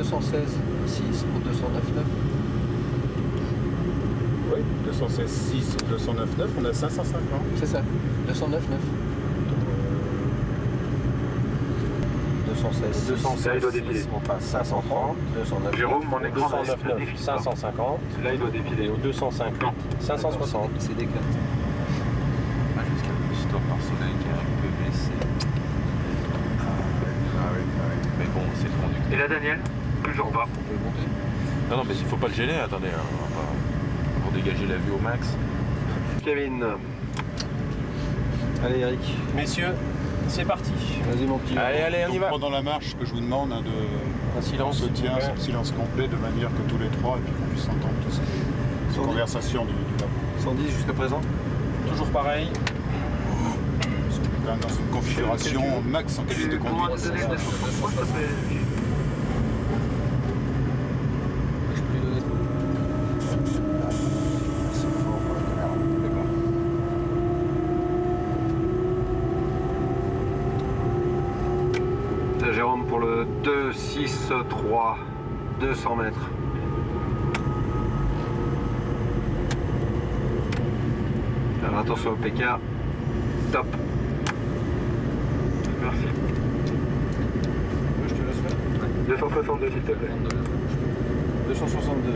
216 6 ou 209 9. Oui, 216 6 ou 209 9, on a 550. C'est ça, 209 9. 216 216 là, il doit défiler. 6, on passe 530, 209 Jérôme, mon écran 209 ne 9, défile pas. 550. Là, il doit Et défiler. au 205 560. C'est décalé. Jusqu'à le stop par soleil qui est un peu blessé. Ah oui. Mais bon, c'est le conducteur. Et là, Daniel, toujours pas. On peut le monter. Non, mais il faut pas le gêner, attendez. Pour dégager la vue au max. Kevin. Allez Eric, Messieurs, c'est parti. vas-y mon petit. Allez, on y Donc, va. pendant la marche, ce que je vous demande, hein, Un silence. on se tient Ouais. sur silence complet de manière que tous les trois, et puis qu'on puisse entendre toutes ces conversations du labo. 110 jusqu'à présent. Toujours pareil. Parce qu'on est quand même dans une configuration max en qualité de Comment conduite. te donner des sons? Moi, ça fait... Je peux lui donner. C'est fort pour la caméra. D'accord. Jérôme pour le 263, 200 mètres. Alors attention au PK. Top. Merci. Je te laisse faire. 262 s'il te plaît. 262.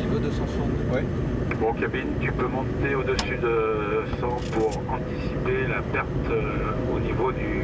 Il veut 262. Ouais. Bon cabine, tu peux monter au-dessus de 100 pour anticiper la perte au niveau du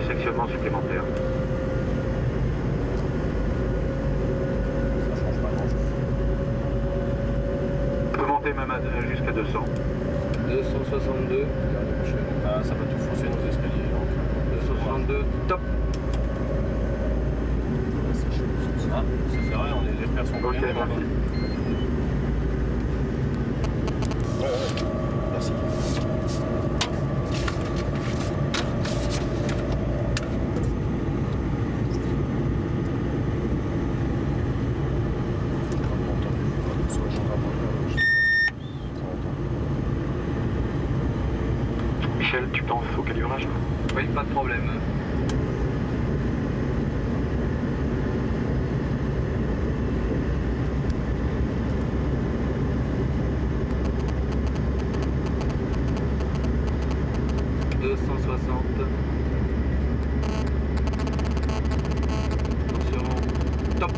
sectionnement supplémentaire. Ça change pas grand-chose. Tu peux monter même jusqu'à 200. 262. Ah, ça va tout fausser nos escaliers. Donc. 262, top. Ah, ça fait rien, les repères sont Ok, bien. merci. Merci. Michel, tu penses au calibrage? Oui, pas de problème. Attention, top.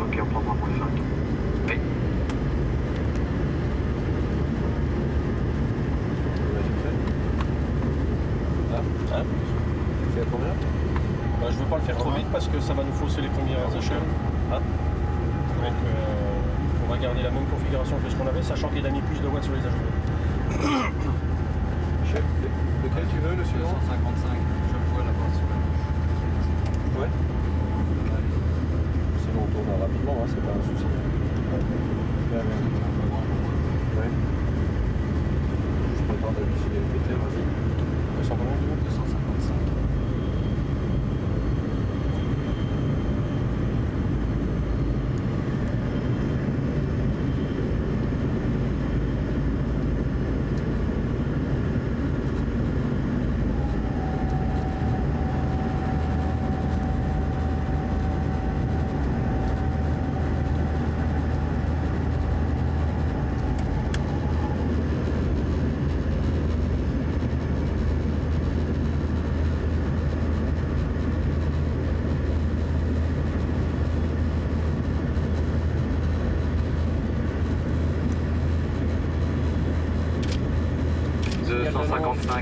Ok, on prend 3.5. Oui. Hein Tu fais à combien? Bah, je veux pas le faire trop vite parce que ça va nous fausser les premières échelles. Hein donc on va garder la même configuration que ce qu'on avait, sachant qu'il a mis plus de watts sur les ajouts. Chef, lequel tu veux, le suivant? 155, je le vois là-bas sur la gauche. Ouais. Sinon on tourne rapidement, hein, c'est pas un souci. Ouais. Je m'attends à vérifier les pétales, vas-y. 200 combien tu veux? 255.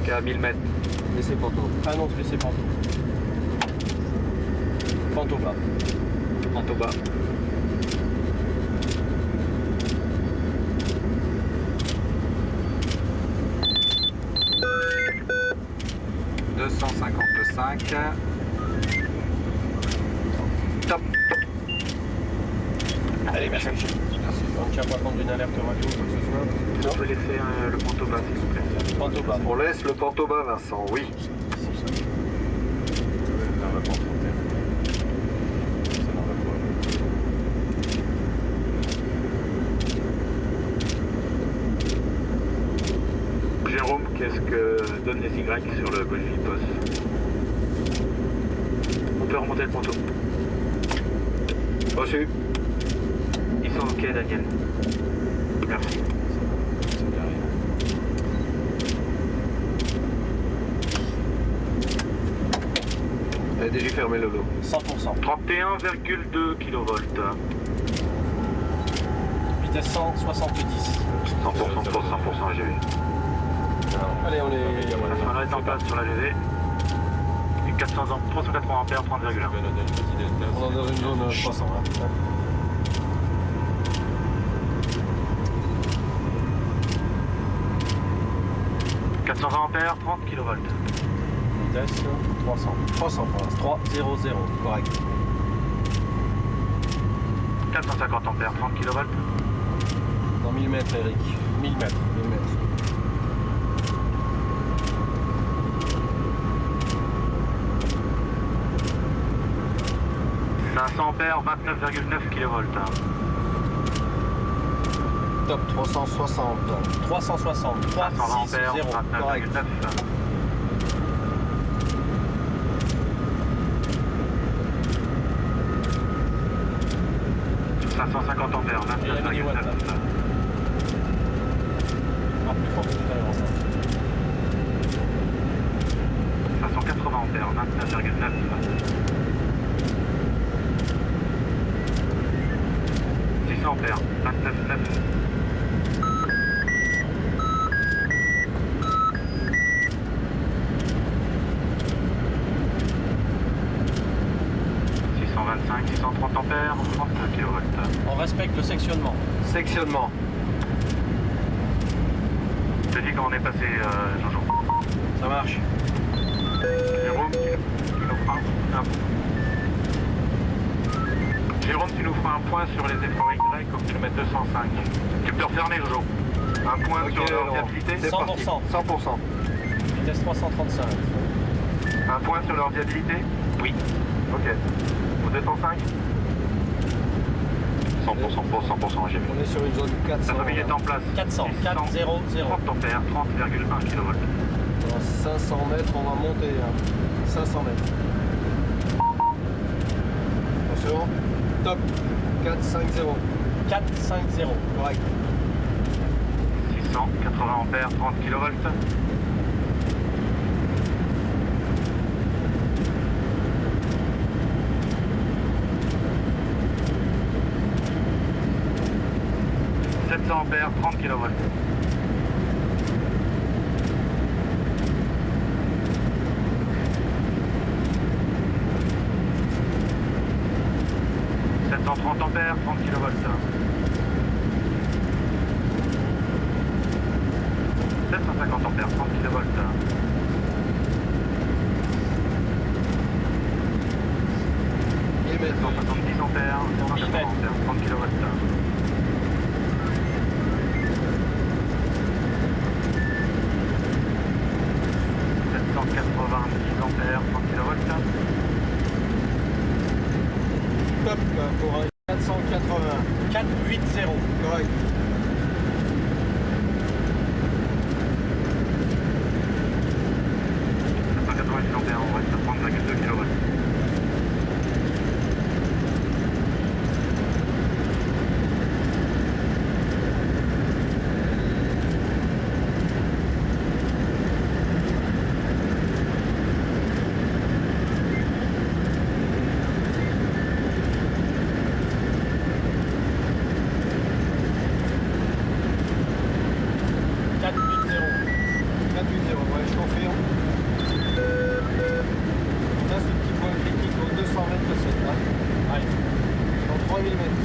À 1000 mètres. Laissez Panto. Annonce laissez Panto. Panto bas. Panto bas. Top. Allez, merci. On ne tient pas compte d'une alerte radio ou quoi que ce soit. On peut laisser le Panto bas s'il vous plaît. Panto bas. On laisse le Panto bas Vincent, oui. Là, on va pas en tromper. Ça n'en va Jérôme, qu'est-ce que donnent les Y sur le Golf Post? remonter le ponton. Reçu. Ils sont ok, Daniel. Merci. C'est derrière. Elle est déjà fermée, Lolo. 100%. 31,2 kV. Vitesse 170. 100% pour 100% GV. Allez, on est... On est en place sur la GV. 380 ampères, 30,1. On est dans une zone 300. Hein. 420 ampères, 30 kV. Vitesse 300. 300 pour l'instant. 300. Correct. 450 ampères, 30 kV. Dans 1000 mètres, Eric. 1000 mètres. 1000 mètres. 500 ampères, 29,9 kV. Top 360. 360. 520 ampères, 0. Correct. 29,9. 550 ampères, 29,9. Ah, plus fort que tout à l'heure. 580 ampères, 29,9. 600 ampères, 29,9. 625, 630 ampères, 35 kV. On respecte le sectionnement. Sectionnement. Je te dis quand on est passé, Jojo. Ça marche. Jérôme, tu nous feras un... Jérôme, tu nous feras un point sur les efforts Y au kilomètre 205. Tu peux refermer, Jojo. Un point Ok, sur leur Laurent. viabilité. C'est parti. 100%. 100%. Vitesse 335. Un point sur leur viabilité. Oui. Ok. Au 205. 100% pour 100% GV. On est sur une zone 400. La famille est en place. 400. 400. 30 ampères, 30,1 kV. Dans 500 mètres, on va monter. Hein. 500 mètres. Attention. Top. 450. 450. Correct. 680 ampères, 30 kV. 700 ampères, 30 kV. 730 ampères, 30 kV. 750 ampères, 30 kV. 770 ampères, 180 ampères, 30 kW. 790 ampères, 30 kW. Top pour un 480. 480. Correct. 790 ampères, on reste à 30,2 kW. 480, ouais, je confirme. On a ce petit point critique aux 200 mètres de cette là. Allez. Dans 3000 mètres.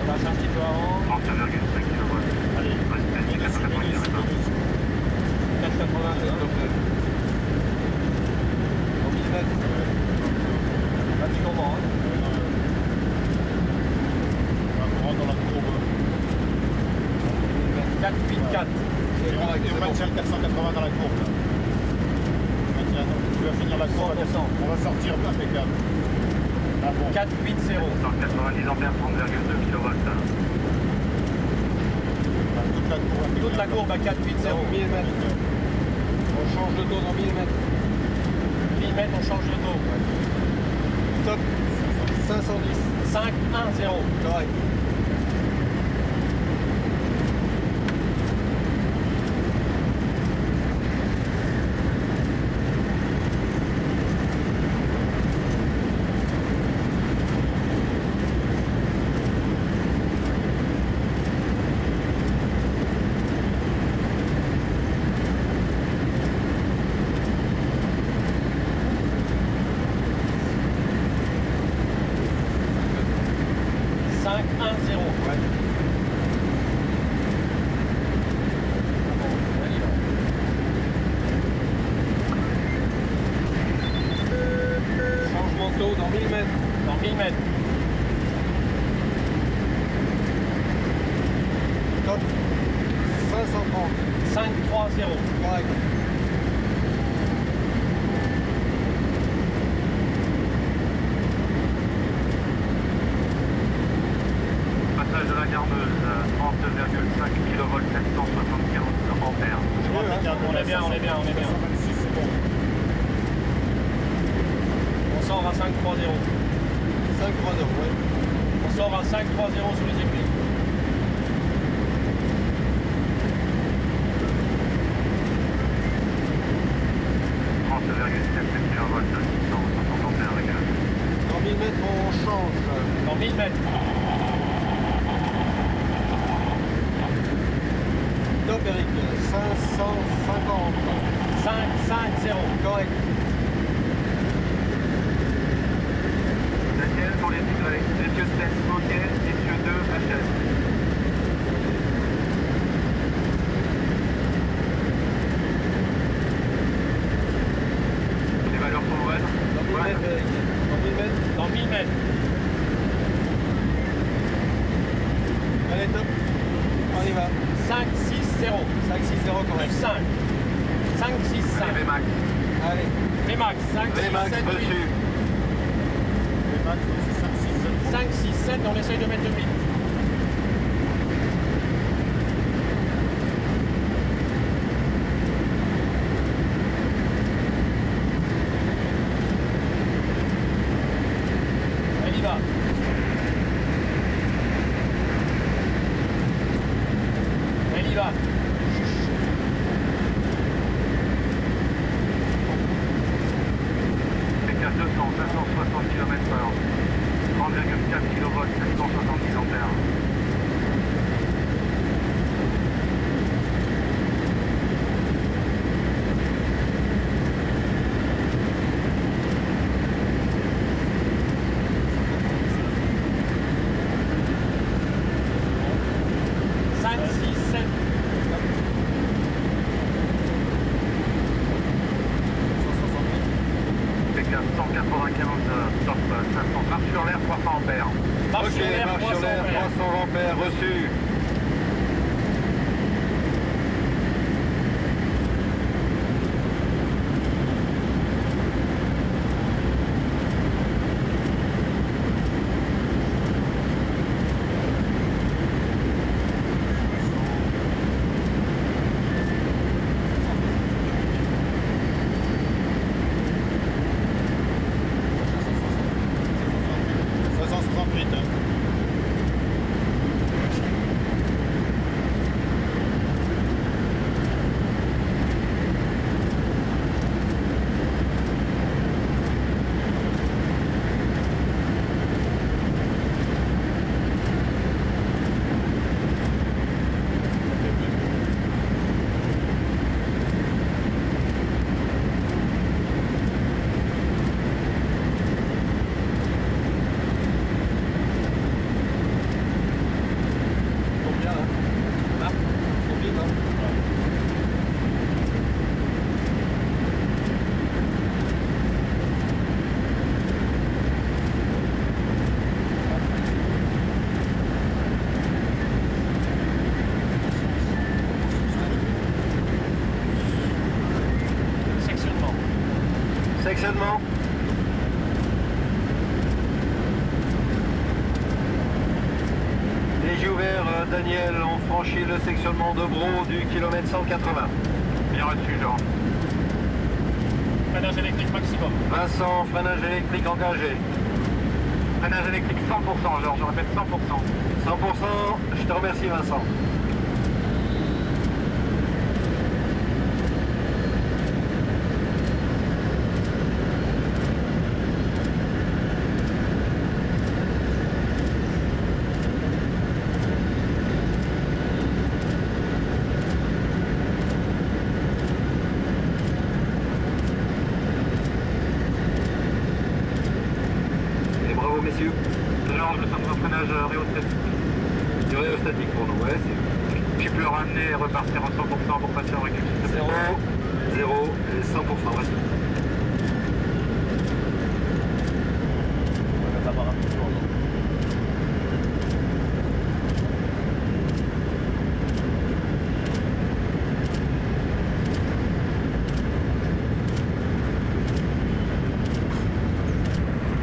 On lâche un petit peu avant. 31,5 kW. Allez. Respect, 490 ampères. 480. S'il te plaît. Dans 1000 mètres. Pratiquement. Hein. On rentre dans la courbe. 484. C'est correct, Et on c'est bon. maintient le 480 dans la courbe. Là. Maintien, tu vas finir la courbe. 100%. On va sortir impeccable. Ah bon. 480. 190 ampères, 30,2 kW. Toute la courbe impeccable. Toute la courbe à 480. 1000 mètres. On change de dos dans 1000 mètres. 1000 mètres, on change de dos. Top. 510. 5, 1, 0. Correct. Dans 1000 mètres. Dans 1000 mètres. Top. 530. 5, 3, 0. Correct. Passage de la Garmeuse, 30,5 kV, 775 ampères. On est bien, on est bien, on est bien. On sort à 5, 3, 0. 5 3 0, ouais. On sort à 5, 3, 0 sur les aiguilles. Dans 1000 mètres, on change. Dans 1000 mètres. Top, Eric. 550. 5, 5, 0. Correct. Daniel pour les tigrés. Messieurs 7, Moquet, messieurs 2, HS. Les valeurs sont bonnes. Dans 1000 mètres, Eric. Dans 1000 mètres. Dans 1000 mètres. Allez, top. On y va. 5, 6, 0. 5 6 0, correct. Plus 5. 5, 6, 5. Les VMAX. Allez. VMAX. 5, 6, VMAX 7, 8. reçu. 5, 6, 7, on essaye de mettre le 8. Elle y va. Elle y va. PK 200, 260 km/h. 30,4 kV, 770 ampères. PK 195, top 500. Marche sur l'air, 300 ampères. Marche Ok, sur l'air, marche 300 sur l'air, ampères. 300 ampères, reçu. Sectionnement. Les yeux ouverts, Daniel, on franchit le sectionnement de Bro du kilomètre 180. Bien reçu, Jean. freinage électrique maximum. Vincent, freinage électrique engagé. Freinage électrique 100%, alors je répète 100%. 100%, je te remercie Vincent. Et bravo messieurs. Alors je sens un freinage rhéostatique. Du rhéostatique pour nous, ouais. Tu peux ramener et repartir en 100% pour passer en recul. 0, 0 et 100%, vas-y. On va mettre la barre un peu plus haut.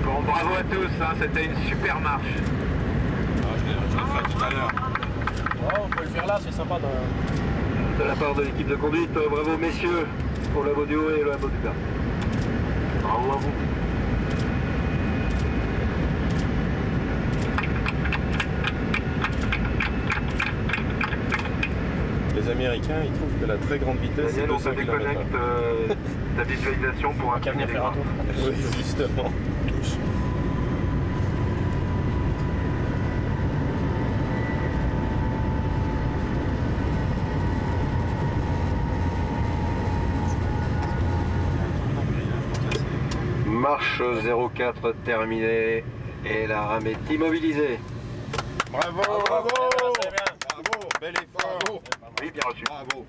Bon, bravo à tous, hein, c'était une super marche. Ah, je l'ai fait tout à l'heure. Ouais, on peut le faire là, c'est sympa. De la part de l'équipe de conduite, bravo messieurs pour le du haut et le du bas. Bravo à vous. Les Américains, ils trouvent que la très grande vitesse, c'est Daniel, on te 200 km/h. déconnecte ta visualisation pour On va venir faire un tour. Oui, justement. Marche 04 terminée et la rame est immobilisée. Bravo, Bravo. bravo, bel effort. Oui, bien reçu. Bravo.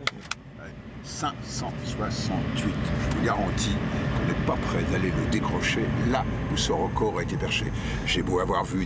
568. Je vous garantis qu'on n'est pas prêt d'aller le décrocher là où ce record a été perché. J'ai beau avoir vu des